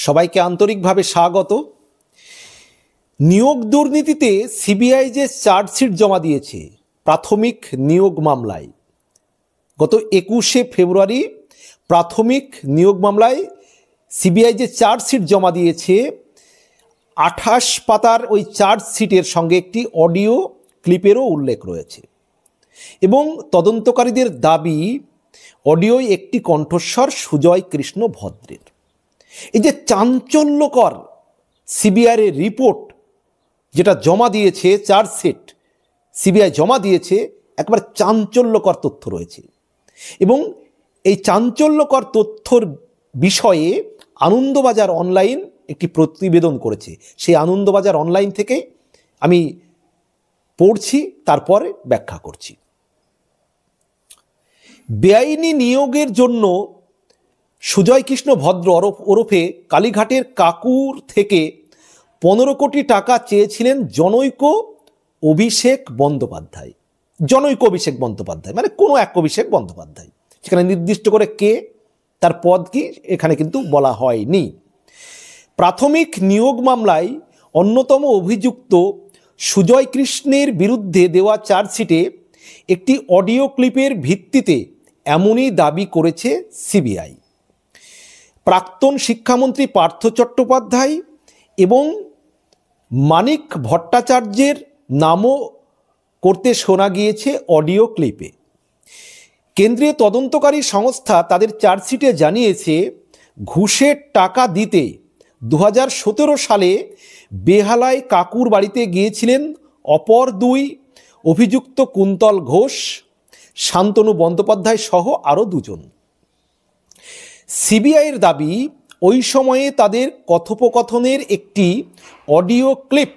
সবাইকে আন্তরিকভাবে স্বাগত। নিয়োগ দুর্নীতিতে সিবিআই যে চার্জশিট জমা দিয়েছে প্রাথমিক নিয়োগ মামলায়, গত 21শে ফেব্রুয়ারি প্রাথমিক নিয়োগ মামলায় সিবিআই যে চার্জশিট জমা দিয়েছে, 28 পাতার ওই চার্জশিটের সঙ্গে একটি অডিও ক্লিপেরও উল্লেখ রয়েছে এবং তদন্তকারীদের দাবি অডিওয় একটি কণ্ঠস্বর সুজয় কৃষ্ণ ভদ্রের। এই যে চাঞ্চল্যকর সিবিআইয়ের রিপোর্ট যেটা জমা দিয়েছে, চার্জশিট সিবিআই জমা দিয়েছে, একবার চাঞ্চল্যকর তথ্য রয়েছে এবং এই চাঞ্চল্যকর তথ্যর বিষয়ে আনন্দবাজার অনলাইন একটি প্রতিবেদন করেছে। সেই আনন্দবাজার অনলাইন থেকে আমি পড়ছি, তারপরে ব্যাখ্যা করছি। বেআইনি নিয়োগের জন্য সুজয় কৃষ্ণ ভদ্র ওরফে কালীঘাটের কাকুর থেকে 15 কোটি টাকা চেয়েছিলেন জনৈক অভিষেক বন্দ্যোপাধ্যায়। জনৈক অভিষেক বন্দ্যোপাধ্যায় মানে কোনো এক অভিষেক বন্দ্যোপাধ্যায়, সেখানে নির্দিষ্ট করে কে, তার পদ কি এখানে কিন্তু বলা হয়নি। প্রাথমিক নিয়োগ মামলায় অন্যতম অভিযুক্ত সুজয় কৃষ্ণের বিরুদ্ধে দেওয়া চার্জশিটে একটি অডিও ক্লিপের ভিত্তিতে এমনই দাবি করেছে সিবিআই। প্রাক্তন শিক্ষামন্ত্রী পার্থ চট্টোপাধ্যায় এবং মানিক ভট্টাচার্যের নামও করতে শোনা গিয়েছে অডিও ক্লিপে। কেন্দ্রীয় তদন্তকারী সংস্থা তাদের চার্জশিটে জানিয়েছে, ঘুষের টাকা দিতে 2017 সালে বেহালায় কাকুর বাড়িতে গিয়েছিলেন অপর দুই অভিযুক্ত কুন্তল ঘোষ, শান্তনু বন্দ্যোপাধ্যায় সহ আরও দুজন। সিবিআইয়ের দাবি, ওই সময়ে তাদের কথোপকথনের একটি অডিও ক্লিপ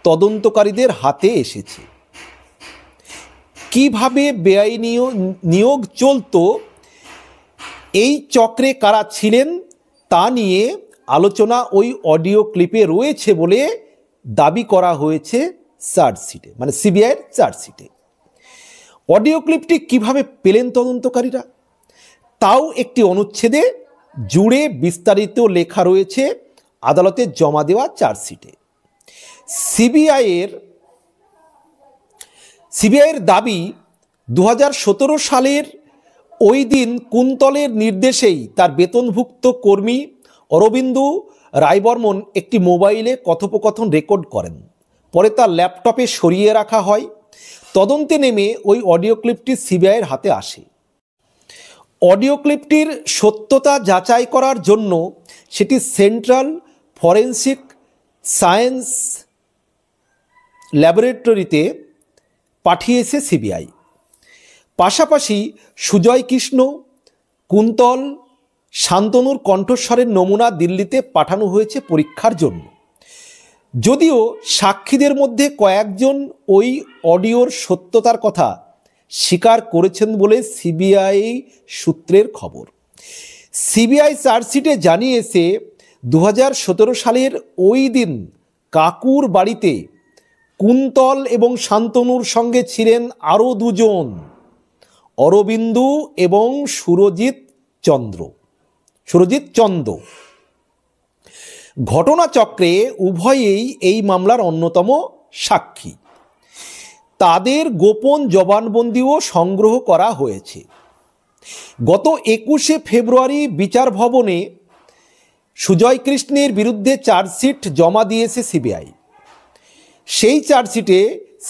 তদন্তকারীদের হাতে এসেছে। কিভাবে বেআইনি নিয়োগ চলত, এই চক্রে কারা ছিলেন তা নিয়ে আলোচনা ওই অডিও ক্লিপে রয়েছে বলে দাবি করা হয়েছে চার্জশিটে, মানে সিবিআইয়ের চার্জশিটে। অডিও ক্লিপটি কিভাবে পেলেন তদন্তকারীরা, তাও একটি অনুচ্ছেদে জুড়ে বিস্তারিত লেখা রয়েছে আদালতে জমা দেওয়া চার্জশিটে। সিবিআইয়ের দাবি, 2017 সালের ওই দিন কুন্তলের নির্দেশেই তার বেতনভুক্ত কর্মী অরবিন্দু রায়বর্মন একটি মোবাইলে কথোপকথন রেকর্ড করেন। পরে তার ল্যাপটপে সরিয়ে রাখা হয়। তদন্তে নেমে ওই অডিও ক্লিপটি সিবিআইয়ের হাতে আসে। অডিও ক্লিপটির সত্যতা যাচাই করার জন্য সেটি সেন্ট্রাল ফরেন্সিক সায়েন্স ল্যাবরেটরিতে পাঠিয়েছে সিবিআই। পাশাপাশি সুজয় কৃষ্ণ, কুন্তল, শান্তনুর কণ্ঠস্বরের নমুনা দিল্লিতে পাঠানো হয়েছে পরীক্ষার জন্য। যদিও সাক্ষীদের মধ্যে কয়েকজন ওই অডিওর সত্যতার কথা স্বীকার করেছেন বলে সিবিআই সূত্রের খবর। সিবিআই চার্জশিটে জানিয়েছে, 2017 সালের ওই দিন কাকুর বাড়িতে কুন্তল এবং শান্তনুর সঙ্গে ছিলেন আরও দুজন, অরবিন্দু এবং সুরজিৎ চন্দ্র। ঘটনাচক্রে উভয়েই এই মামলার অন্যতম সাক্ষী। তাদের গোপন জবানবন্দিও সংগ্রহ করা হয়েছে। গত 21শে ফেব্রুয়ারি বিচার ভবনে সুজয় কৃষ্ণের বিরুদ্ধে চার্জশিট জমা দিয়েছে সিবিআই। সেই চার্জশিটে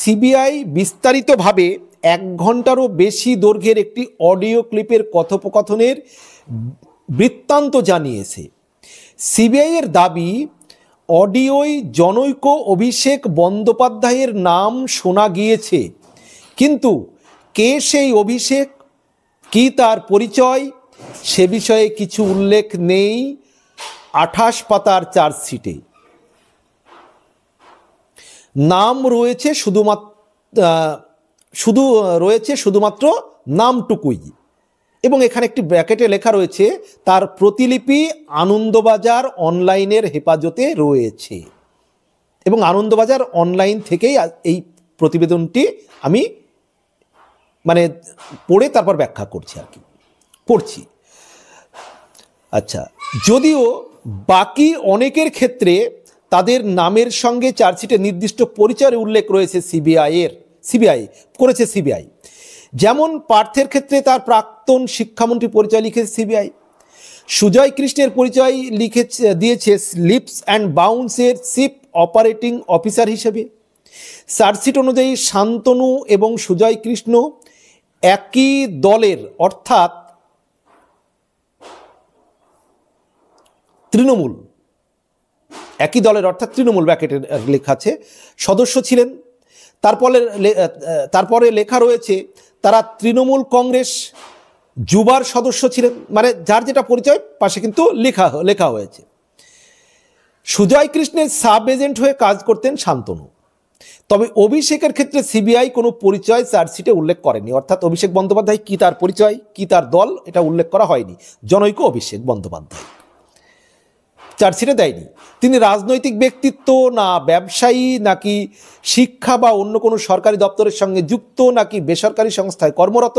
সিবিআই বিস্তারিতভাবে 1 ঘন্টারও বেশি দৈর্ঘ্যের একটি অডিও ক্লিপের কথোপকথনের বৃত্তান্ত জানিয়েছে। সিবিআইয়ের দাবি, অডিওয় জনৈক অভিষেক বন্দ্যোপাধ্যায়ের নাম শোনা গিয়েছে, কিন্তু কে সেই অভিষেক, কি তার পরিচয়, সে বিষয়ে কিছু উল্লেখ নেই 28 পাতার চার্জশিটে। নাম রয়েছে শুধুমাত্র নামটুকুই এবং এখানে একটি ব্র্যাকেটে লেখা রয়েছে, তার প্রতিলিপি আনন্দবাজার অনলাইনের হেফাজতে রয়েছে। এবং আনন্দবাজার অনলাইন থেকেই এই প্রতিবেদনটি আমি পড়ে তারপর ব্যাখ্যা করছি। আচ্ছা, যদিও বাকি অনেকের ক্ষেত্রে তাদের নামের সঙ্গে চার্জশিটে নির্দিষ্ট পরিচয়ের উল্লেখ রয়েছে সিবিআই করেছে সিবিআই। যেমন পার্থের ক্ষেত্রে তার প্রাক্তন শিক্ষামন্ত্রী পরিচয় লিখেছে সিবিআই। সুজয় কৃষ্ণের পরিচয় দিয়েছে লিপস অ্যান্ড বাউন্সের চিফ অপারেটিং অফিসার হিসেবে। চার্জশিট অনুযায়ী শান্তনু এবং সুজয় কৃষ্ণ একই দলের অর্থাৎ তৃণমূল ব্র্যাকেটে লেখা আছে সদস্য ছিলেন। তারপরে লেখা রয়েছে তারা তৃণমূল কংগ্রেস যুবার সদস্য ছিলেন, মানে যার যেটা পরিচয় পাশে কিন্তু লেখা হয়েছে। সুজয় কৃষ্ণের সাব এজেন্ট হয়ে কাজ করতেন শান্তনু। তবে অভিষেকের ক্ষেত্রে সিবিআই কোনো পরিচয় চার্জশিটে উল্লেখ করেনি, অর্থাৎ অভিষেক বন্দ্যোপাধ্যায় কি তার পরিচয় কি তার দল এটা উল্লেখ করা হয়নি। জনৈক অভিষেক বন্দ্যোপাধ্যায় চার্জশিটে দেয়নি। তিনি রাজনৈতিক ব্যক্তিত্ব না ব্যবসায়ী নাকি শিক্ষা বা অন্য কোনো সরকারি দপ্তরের সঙ্গে যুক্ত নাকি বেসরকারি সংস্থায় কর্মরত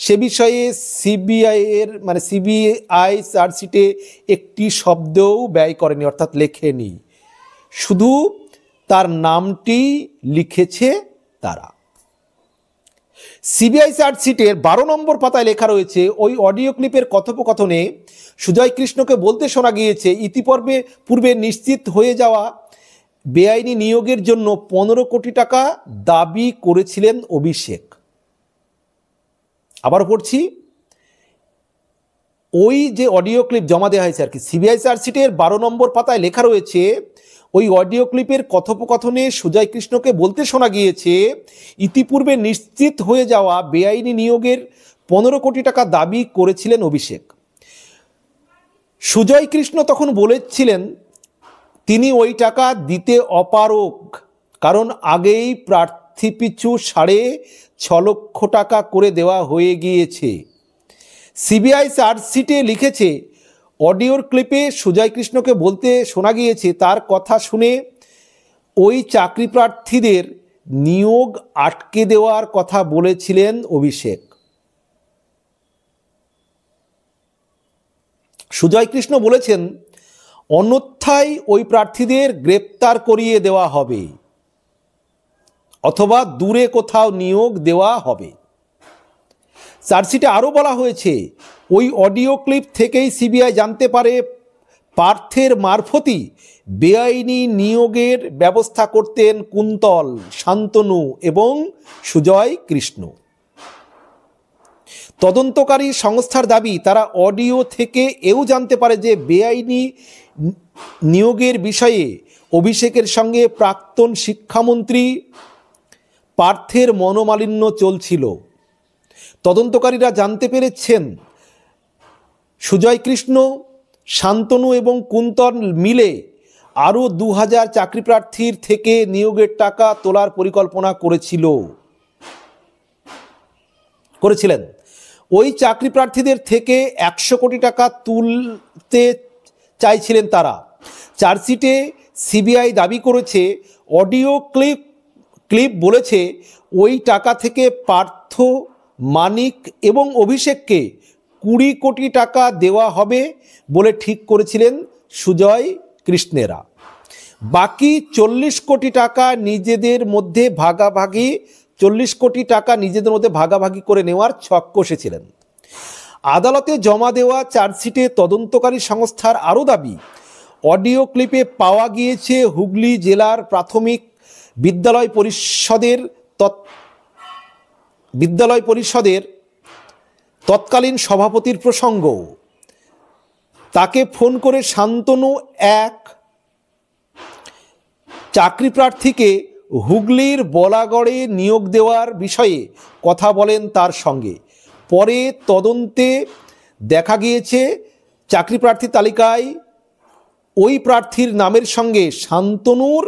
সে বিষয়ে সিবিআই চার্জশিটে একটি শব্দও ব্যয় করেনি, অর্থাৎ লেখেনি, শুধু তার নামটি লিখেছে তারা। সিবিআই চার্জশিটের 12 নম্বর পাতায় লেখা রয়েছে ওই অডিও ক্লিপের কথোপকথনে সুজয় কৃষ্ণকে বলতে শোনা গিয়েছে পূর্বে নিশ্চিত হয়ে যাওয়া বেআইনি নিয়োগের জন্য 15 কোটি টাকা দাবি করেছিলেন অভিষেক। আবার পড়ছি, ওই যে অডিও ক্লিপ জমা দেওয়া হয়েছে আর কি, সিবিআই চার্জশিটের 12 নম্বর পাতায় লেখা রয়েছে ওই অডিও ক্লিপের কথোপকথনে সুজয় কৃষ্ণকে বলতে শোনা গিয়েছে ইতিপূর্বে নিশ্চিত হয়ে যাওয়া বেআইনি নিয়োগের 15 কোটি টাকা দাবি করেছিলেন অভিষেক। সুজয় কৃষ্ণ তখন বলেছিলেন তিনি ওই টাকা দিতে অপারগ, কারণ আগেই প্রার্থী পিছু 6.5 লক্ষ টাকা করে দেওয়া হয়ে গিয়েছে। সিবিআই চার্জশিটে লিখেছে অডিওর ক্লিপে সুজয় কৃষ্ণকে বলতে শোনা গিয়েছে তার কথা শুনে ওই চাকরি প্রার্থীদের নিয়োগ আটকে দেওয়ার কথা বলেছিলেন অভিষেক। সুজয় কৃষ্ণ বলেছেন অন্যথায় ওই প্রার্থীদের গ্রেপ্তার করিয়ে দেওয়া হবে অথবা দূরে কোথাও নিয়োগ দেওয়া হবে। চার্জশিটে আরও বলা হয়েছে ওই অডিও ক্লিপ থেকেই সিবিআই জানতে পারে পার্থের মারফতই বেআইনি নিয়োগের ব্যবস্থা করতেন কুন্তল, শান্তনু এবং সুজয় কৃষ্ণ। তদন্তকারী সংস্থার দাবি তারা অডিও থেকে এও জানতে পারে যে বেআইনি নিয়োগের বিষয়ে অভিষেকের সঙ্গে প্রাক্তন শিক্ষামন্ত্রী পার্থের মনোমালিন্য চলছিল। তদন্তকারীরা জানতে পেরেছেন সুজয় কৃষ্ণ, শান্তনু এবং কুন্তল মিলে আরও 2000 চাকরি প্রার্থীর থেকে নিয়োগের টাকা তোলার পরিকল্পনা করেছিলেন। ওই চাকরি প্রার্থীদের থেকে 100 কোটি টাকা তুলতে চাইছিলেন তারা। চার্জশিটে সিবিআই দাবি করেছে অডিও ক্লিপ বলেছে ওই টাকা থেকে পার্থ, মানিক এবং অভিষেককে 20 কোটি টাকা দেওয়া হবে বলে ঠিক করেছিলেন সুজয় কৃষ্ণেরা। বাকি 40 কোটি টাকা নিজেদের মধ্যে ভাগাভাগি করে নেওয়ার ছক কষেছিলেন। আদালতে জমা দেওয়া চার্জশিটে তদন্তকারী সংস্থার আরও দাবি অডিও ক্লিপে পাওয়া গিয়েছে হুগলি জেলার প্রাথমিক বিদ্যালয় পরিষদের তৎকালীন সভাপতির প্রসঙ্গ। তাকে ফোন করে শান্তনু এক চাকরি প্রার্থীকে হুগলির বলাগড়ে নিয়োগ দেওয়ার বিষয়ে কথা বলেন তার সঙ্গে। পরে তদন্তে দেখা গিয়েছে চাকরি প্রার্থী তালিকায় ওই প্রার্থীর নামের সঙ্গে শান্তনুর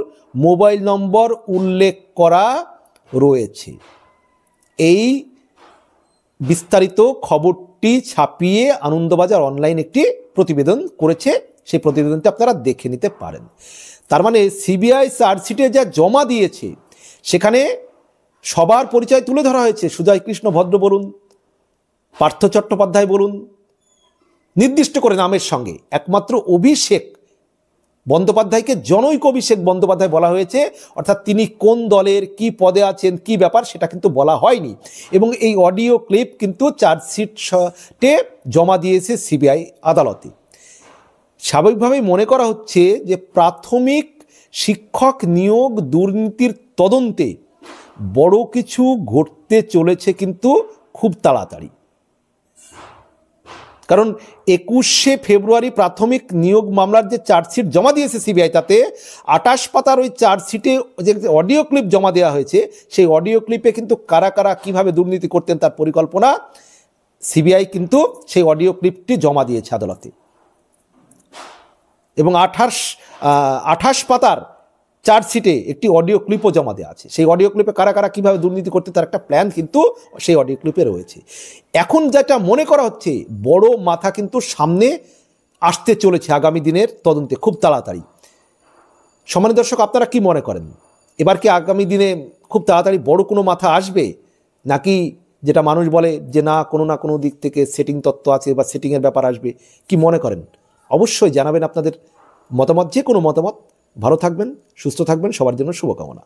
মোবাইল নম্বর উল্লেখ করা রয়েছে। এই বিস্তারিত খবরটি ছাপিয়ে আনন্দবাজার অনলাইন একটি প্রতিবেদন করেছে, সেই প্রতিবেদনটি আপনারা দেখে নিতে পারেন। তার মানে সিবিআই চার্জশিটে যা জমা দিয়েছে সেখানে সবার পরিচয় তুলে ধরা হয়েছে। সুজয় কৃষ্ণ ভদ্র বলুন, পার্থ চট্টোপাধ্যায় বলুন, নির্দিষ্ট করে নামের সঙ্গে একমাত্র অভিষেক বন্দ্যোপাধ্যায়কে জনৈক অভিষেক বন্দ্যোপাধ্যায় বলা হয়েছে, অর্থাৎ তিনি কোন দলের কি পদে আছেন কি ব্যাপার সেটা কিন্তু বলা হয়নি। এবং এই অডিও ক্লিপ কিন্তু চার্জশিটে জমা দিয়েছে সিবিআই আদালতে। স্বাভাবিকভাবেই মনে করা হচ্ছে যে প্রাথমিক শিক্ষক নিয়োগ দুর্নীতির তদন্তে বড় কিছু ঘটতে চলেছে কিন্তু খুব তাড়াতাড়ি। কারণ 21শে ফেব্রুয়ারি প্রাথমিক নিয়োগ মামলার যে চার্জশিট জমা দিয়েছে সিবিআই, তাতে 28 পাতার ওই চার্জশিটে যে অডিও ক্লিপ জমা দেওয়া হয়েছে, সেই অডিও ক্লিপে কিন্তু কারা কারা কীভাবে দুর্নীতি করতেন তার পরিকল্পনা সিবিআই কিন্তু সেই অডিও ক্লিপটি জমা দিয়েছে আদালতে। এবং 28 পাতার চার্জশিটে একটি অডিও ক্লিপও জমা দেওয়া আছে। সেই অডিও ক্লিপে কারা কারা কীভাবে দুর্নীতি করতে তার একটা প্ল্যান কিন্তু সেই অডিও ক্লিপে রয়েছে। এখন যেটা মনে করা হচ্ছে বড় মাথা কিন্তু সামনে আসতে চলেছে আগামী দিনের তদন্তে খুব তাড়াতাড়ি। সম্মানিত দর্শক, আপনারা কি মনে করেন, এবার কি আগামী দিনে খুব তাড়াতাড়ি বড় কোনো মাথা আসবে, নাকি যেটা মানুষ বলে যে না কোনো দিক থেকে সেটিং তত্ত্ব আছে বা সেটিংয়ের ব্যাপার আসবে? কি মনে করেন অবশ্যই জানাবেন আপনাদের মতামত, যে কোনো মতামত। ভালো থাকবেন, সুস্থ থাকবেন, সবার জন্য শুভকামনা।